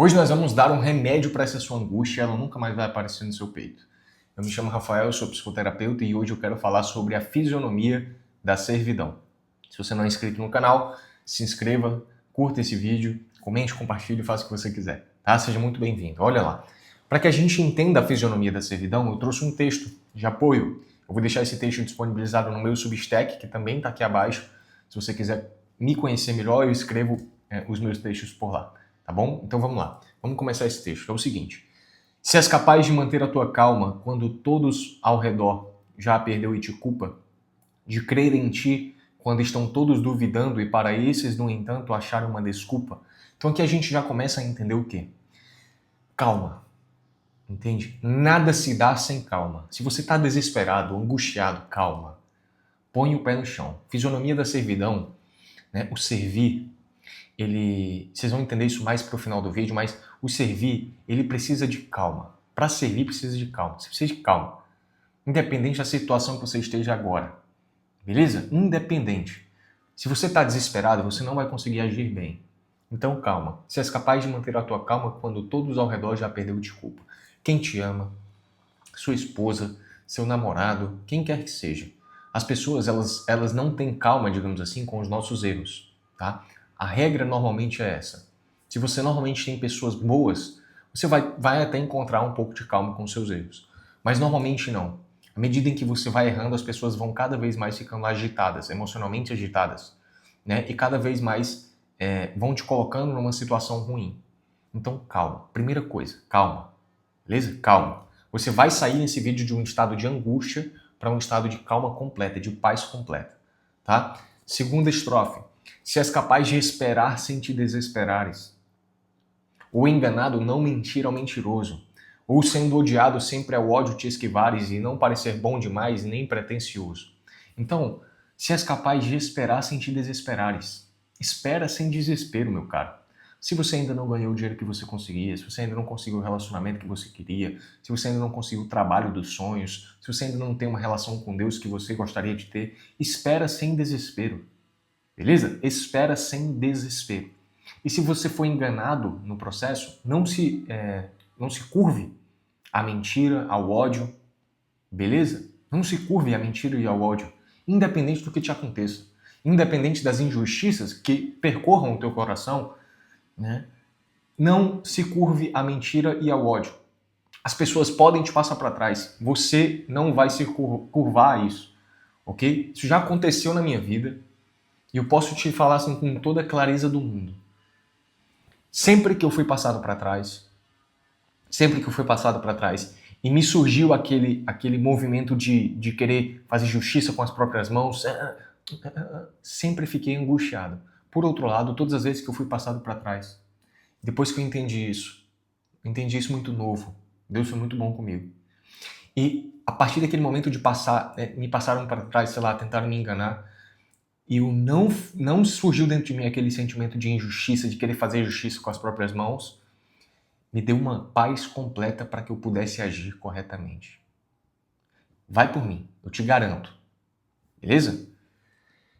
Hoje nós vamos dar um remédio para essa sua angústia, ela nunca mais vai aparecer no seu peito. Eu me chamo Rafael, eu sou psicoterapeuta e hoje eu quero falar sobre a fisionomia da servidão. Se você não é inscrito no canal, se inscreva, curta esse vídeo, comente, compartilhe, faça o que você quiser, tá? Seja muito bem-vindo. Olha lá. Para que a gente entenda a fisionomia da servidão, eu trouxe um texto de apoio. Eu vou deixar esse texto disponibilizado no meu Substack, que também está aqui abaixo. Se você quiser me conhecer melhor, eu escrevo os meus textos por lá. Tá bom? Então vamos lá. Vamos começar esse texto. É o seguinte. Se és capaz de manter a tua calma quando todos ao redor já a perdeu e te culpa, de crer em ti quando estão todos duvidando e para esses, no entanto, acharem uma desculpa. Então aqui a gente já começa a entender o quê? Calma. Entende? Nada se dá sem calma. Se você está desesperado, angustiado, calma. Põe o pé no chão. Fisionomia da servidão, né? O servir, vocês vão entender isso mais para o final do vídeo, mas o servir, ele precisa de calma. Para servir, precisa de calma. Você precisa de calma. Independente da situação que você esteja agora. Beleza? Independente. Se você está desesperado, você não vai conseguir agir bem. Então, calma. Se és capaz de manter a tua calma quando todos ao redor já perdeu de culpa. Quem te ama, sua esposa, seu namorado, quem quer que seja. As pessoas, elas não têm calma, digamos assim, com os nossos erros, tá? A regra normalmente é essa. Se você normalmente tem pessoas boas, você vai até encontrar um pouco de calma com os seus erros. Mas normalmente não. À medida em que você vai errando, as pessoas vão cada vez mais ficando agitadas, emocionalmente agitadas, né? E cada vez mais vão te colocando numa situação ruim. Então, calma. Primeira coisa, calma. Beleza? Calma. Você vai sair nesse vídeo de um estado de angústia para um estado de calma completa, de paz completa, tá? Segunda estrofe. Se és capaz de esperar sem te desesperares. O enganado não mentir ao mentiroso. Ou sendo odiado sempre ao ódio te esquivares e não parecer bom demais nem pretensioso. Então, se és capaz de esperar sem te desesperares. Espera sem desespero, meu caro. Se você ainda não ganhou o dinheiro que você conseguia, se você ainda não conseguiu o relacionamento que você queria, se você ainda não conseguiu o trabalho dos sonhos, se você ainda não tem uma relação com Deus que você gostaria de ter, espera sem desespero. Beleza? Espera sem desespero. E se você foi enganado no processo, não se curve à mentira, ao ódio. Beleza? Não se curve à mentira e ao ódio, independente do que te aconteça. Independente das injustiças que percorram o teu coração, né? Não se curve à mentira e ao ódio. As pessoas podem te passar para trás. Você não vai se curvar a isso. Ok? Isso já aconteceu na minha vida. E eu posso te falar assim com toda a clareza do mundo. Sempre que eu fui passado para trás, e me surgiu aquele movimento de querer fazer justiça com as próprias mãos, sempre fiquei angustiado. Por outro lado, todas as vezes que eu fui passado para trás, depois que eu entendi isso muito novo, Deus foi muito bom comigo. E a partir daquele momento de me passaram para trás, sei lá, tentaram me enganar, e não surgiu dentro de mim aquele sentimento de injustiça, de querer fazer justiça com as próprias mãos, me deu uma paz completa para que eu pudesse agir corretamente. Vai por mim, eu te garanto. Beleza?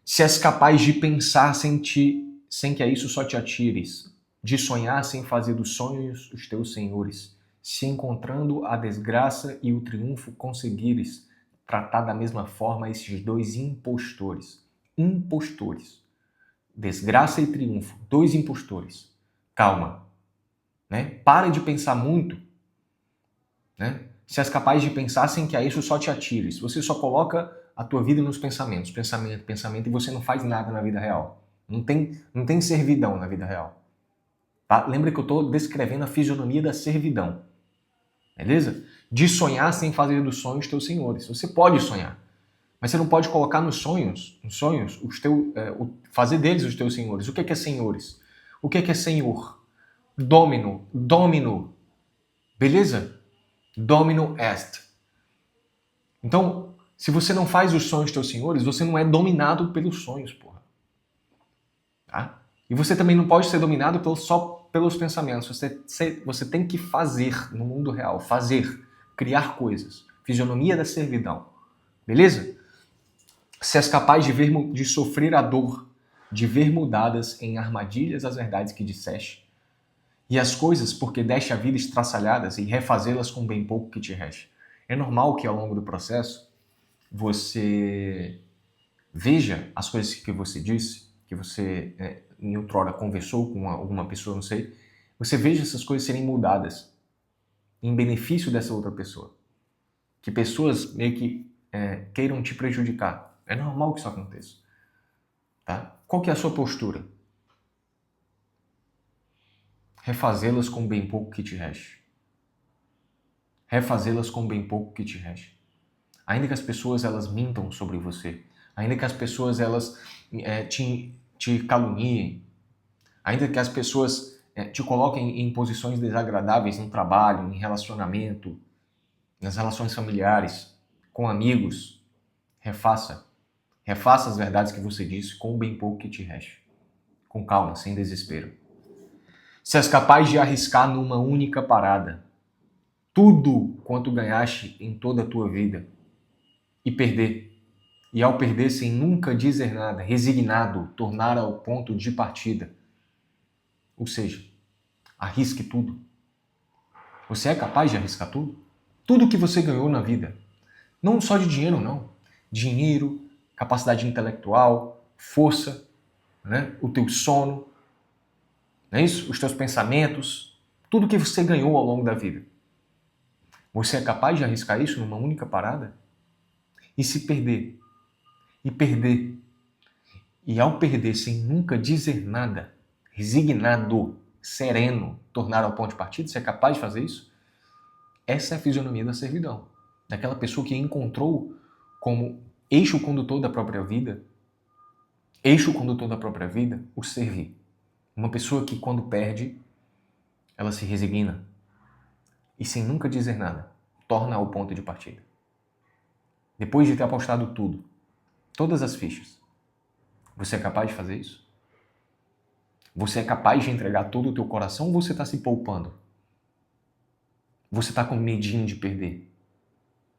Se és capaz de pensar sem que a isso só te atires, de sonhar sem fazer dos sonhos os teus senhores, se encontrando a desgraça e o triunfo conseguires, tratar da mesma forma esses dois impostores. Impostores. Desgraça e triunfo. Dois impostores. Calma. Né? Para de pensar muito. Né? Se és capaz de pensar sem que a isso só te atires. Você só coloca a tua vida nos pensamentos. Pensamento, e você não faz nada na vida real. Não tem servidão na vida real. Tá? Lembra que eu estou descrevendo a fisionomia da servidão. Beleza? De sonhar sem fazer dos sonhos teus senhores. Você pode sonhar. Mas você não pode colocar nos sonhos fazer deles os teus senhores. O que é senhores? O que é senhor? Domino. Beleza? Domino est. Então, se você não faz os sonhos teus senhores, você não é dominado pelos sonhos, porra. Tá? E você também não pode ser dominado só pelos pensamentos. Você tem que fazer no mundo real. Fazer. Criar coisas. Fisionomia da servidão. Beleza? Se és capaz de sofrer a dor, de ver mudadas em armadilhas as verdades que disseste, E as coisas porque deste a vida estraçalhadas e refazê-las com bem pouco que te reste. É normal que ao longo do processo você veja as coisas que você disse, que você em outrora conversou com alguma pessoa, não sei, você veja essas coisas serem mudadas em benefício dessa outra pessoa. Que pessoas meio que queiram te prejudicar. É normal que isso aconteça. Tá? Qual que é a sua postura? Refazê-las com bem pouco que te reste. Refazê-las com bem pouco que te reste. Ainda que as pessoas elas mintam sobre você, ainda que as pessoas elas te caluniem, ainda que as pessoas te coloquem em posições desagradáveis no trabalho, em relacionamento, nas relações familiares, com amigos, refaça. Refaça as verdades que você disse com o bem pouco que te reste. Com calma, sem desespero. Se és capaz de arriscar numa única parada tudo quanto ganhaste em toda a tua vida e perder, e ao perder sem nunca dizer nada, resignado, tornar ao ponto de partida. Ou seja, arrisque tudo. Você é capaz de arriscar tudo? Tudo que você ganhou na vida. Não só de dinheiro, não. Dinheiro, capacidade intelectual, força, né? O teu sono, não é isso? Os teus pensamentos, tudo que você ganhou ao longo da vida. Você é capaz de arriscar isso numa única parada? E se perder? E perder? E ao perder sem nunca dizer nada, resignado, sereno, tornar ao ponto de partida, você é capaz de fazer isso? Essa é a fisionomia da servidão. Daquela pessoa que encontrou como eixo condutor da própria vida, o servir. Uma pessoa que quando perde, ela se resigna e sem nunca dizer nada, torna ao ponto de partida. Depois de ter apostado tudo, todas as fichas, você é capaz de fazer isso? Você é capaz de entregar todo o teu coração ou você está se poupando? Você está com medinho de perder?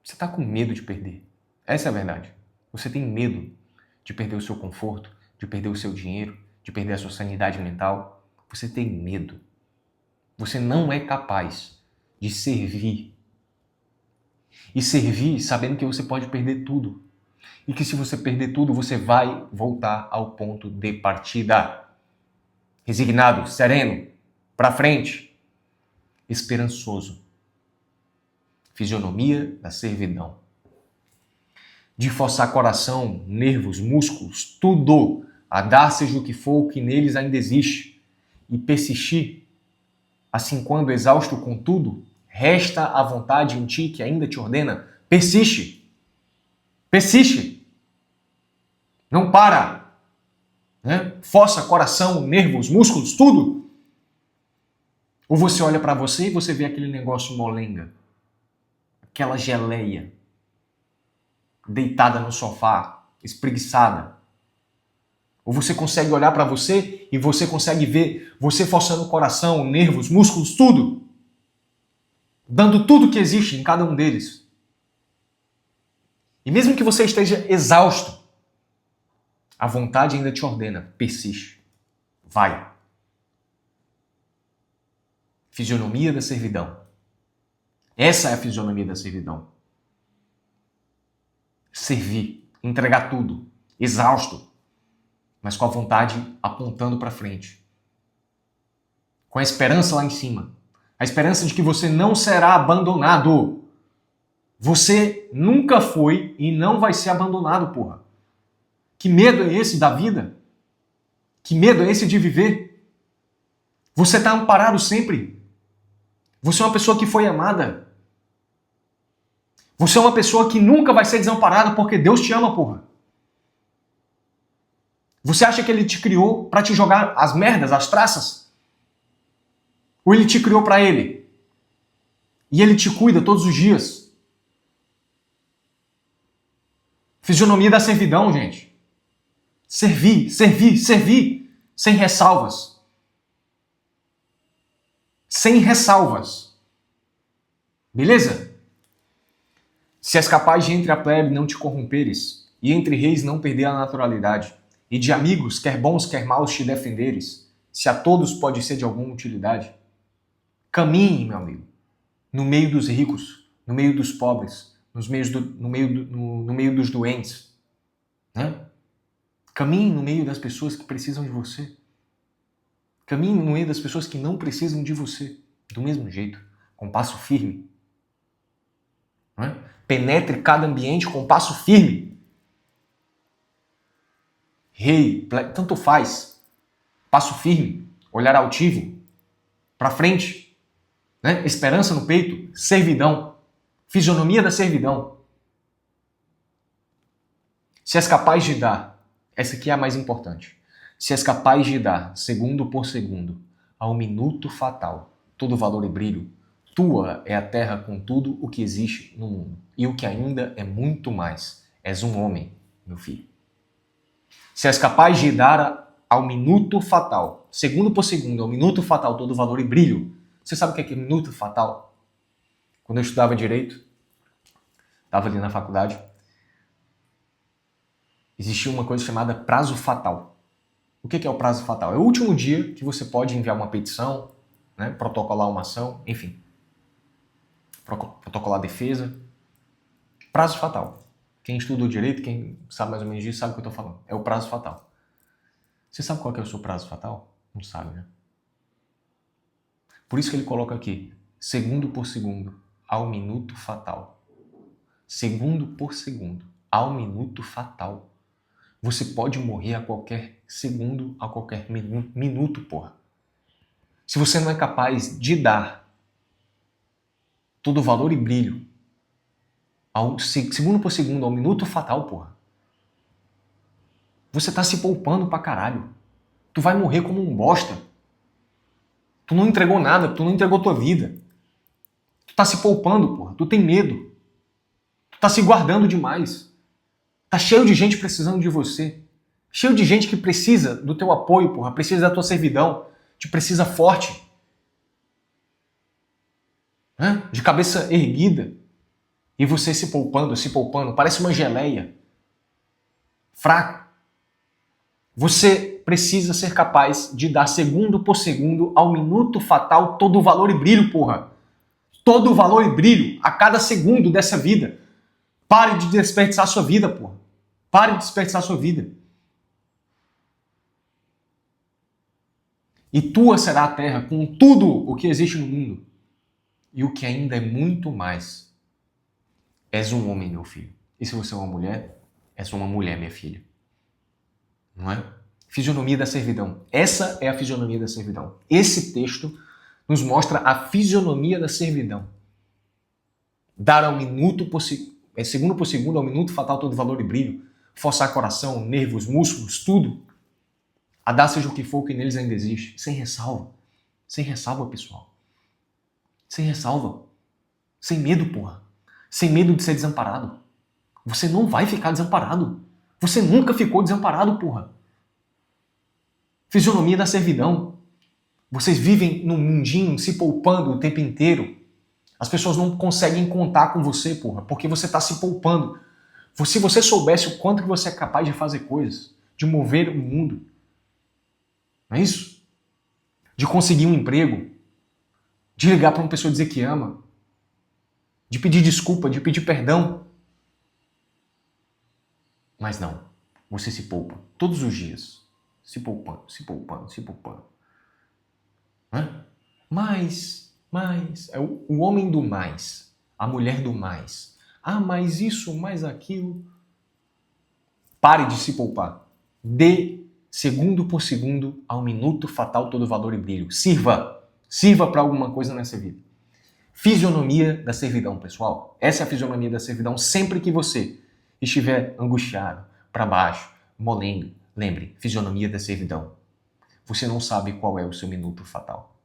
Você está com medo de perder? Essa é a verdade. Você tem medo de perder o seu conforto, de perder o seu dinheiro, de perder a sua sanidade mental. Você tem medo. Você não é capaz de servir. E servir sabendo que você pode perder tudo. E que se você perder tudo, você vai voltar ao ponto de partida. Resignado, sereno, para frente, esperançoso. Fisionomia da servidão. De forçar coração, nervos, músculos, tudo, a dar seja o que for, o que neles ainda existe, e persistir, assim quando exausto com tudo, resta a vontade em ti que ainda te ordena, persiste, persiste, não para, né? Força coração, nervos, músculos, tudo. Ou você olha para você e você vê aquele negócio molenga, aquela geleia, deitada no sofá, espreguiçada. Ou você consegue olhar para você e você consegue ver você forçando o coração, nervos, músculos, tudo. Dando tudo que existe em cada um deles. E mesmo que você esteja exausto, a vontade ainda te ordena, persiste. Vai. Fisionomia da servidão. Essa é a fisionomia da servidão. Servir, entregar tudo, exausto, mas com a vontade apontando para frente. Com a esperança lá em cima. A esperança de que você não será abandonado. Você nunca foi e não vai ser abandonado, porra. Que medo é esse da vida? Que medo é esse de viver? Você está amparado sempre. Você é uma pessoa que foi amada. Você é uma pessoa que nunca vai ser desamparada porque Deus te ama, porra. Você acha que Ele te criou para te jogar as merdas, as traças? Ou Ele te criou para Ele? E Ele te cuida todos os dias? Fisionomia da servidão, gente. Servir, servir, servir. Sem ressalvas. Sem ressalvas. Beleza? Se és capaz de entre a plebe não te corromperes, e entre reis não perder a naturalidade, e de amigos, quer bons, quer maus, te defenderes, se a todos pode ser de alguma utilidade, Caminhe, meu amigo, no meio dos ricos, no meio dos pobres, no meio dos doentes. Né? Caminhe no meio das pessoas que precisam de você. Caminhe no meio das pessoas que não precisam de você. Do mesmo jeito, com passo firme. Né? Penetre cada ambiente com passo firme. Rei, tanto faz. Passo firme, olhar altivo, para frente. Né? Esperança no peito, servidão. Fisionomia da servidão. Se és capaz de dar, essa aqui é a mais importante. Se és capaz de dar, segundo por segundo, ao minuto fatal, todo valor e brilho, tua é a terra com tudo o que existe no mundo. E o que ainda é muito mais. És um homem, meu filho. Se és capaz de dar ao minuto fatal, segundo por segundo, ao minuto fatal, todo valor e brilho. Você sabe o que é minuto fatal? Quando eu estudava direito, estava ali na faculdade, existia uma coisa chamada prazo fatal. O que é o prazo fatal? É o último dia que você pode enviar uma petição, né, protocolar uma ação, enfim. Protocolar a defesa. Prazo fatal. Quem estuda o direito, quem sabe mais ou menos disso, sabe o que eu estou falando. É o prazo fatal. Você sabe qual que é o seu prazo fatal? Não sabe, né? Por isso que ele coloca aqui, segundo por segundo, ao minuto fatal. Segundo por segundo, ao minuto fatal. Você pode morrer a qualquer segundo, a qualquer minuto, porra. Se você não é capaz de dar todo o valor e brilho ao segundo por segundo, ao minuto fatal, porra, você tá se poupando pra caralho. Tu vai morrer como um bosta. Tu não entregou nada, tu não entregou tua vida. Tu tá se poupando, porra. Tu tem medo. Tu tá se guardando demais. Tá cheio de gente precisando de você. Cheio de gente que precisa do teu apoio, porra. Precisa da tua servidão. Te precisa forte. De cabeça erguida. E você se poupando. Parece uma geleia. Fraco. Você precisa ser capaz de dar segundo por segundo ao minuto fatal todo o valor e brilho, porra. Todo o valor e brilho a cada segundo dessa vida. Pare de desperdiçar sua vida, porra. Pare de desperdiçar sua vida. E tua será a terra com tudo o que existe no mundo. E o que ainda é muito mais. És um homem, meu filho. E se você é uma mulher, és uma mulher, minha filha. Não é? Fisionomia da servidão. Essa é a fisionomia da servidão. Esse texto nos mostra a fisionomia da servidão. Dar ao minuto por segundo por segundo, ao minuto fatal todo valor e brilho. Forçar coração, nervos, músculos, tudo. A dar seja o que for, o que neles ainda existe. Sem ressalva. Sem ressalva, pessoal. Sem ressalva. Sem medo, porra. Sem medo de ser desamparado. Você não vai ficar desamparado. Você nunca ficou desamparado, porra. Fisionomia da servidão. Vocês vivem num mundinho se poupando o tempo inteiro. As pessoas não conseguem contar com você, porra, porque você está se poupando. Se você soubesse o quanto que você é capaz de fazer coisas, de mover o mundo, não é isso? De conseguir um emprego, de ligar para uma pessoa e dizer que ama, de pedir desculpa, de pedir perdão. Mas não, você se poupa todos os dias. Se poupando. Mas, é o homem do mais, a mulher do mais. Ah, mais isso, mais aquilo. Pare de se poupar. Dê segundo por segundo ao minuto fatal todo valor e brilho. Sirva para alguma coisa nessa vida. Fisionomia da servidão, pessoal. Essa é a fisionomia da servidão sempre que você estiver angustiado, para baixo, molengo. Lembre, fisionomia da servidão. Você não sabe qual é o seu minuto fatal.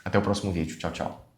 Até o próximo vídeo. Tchau, tchau.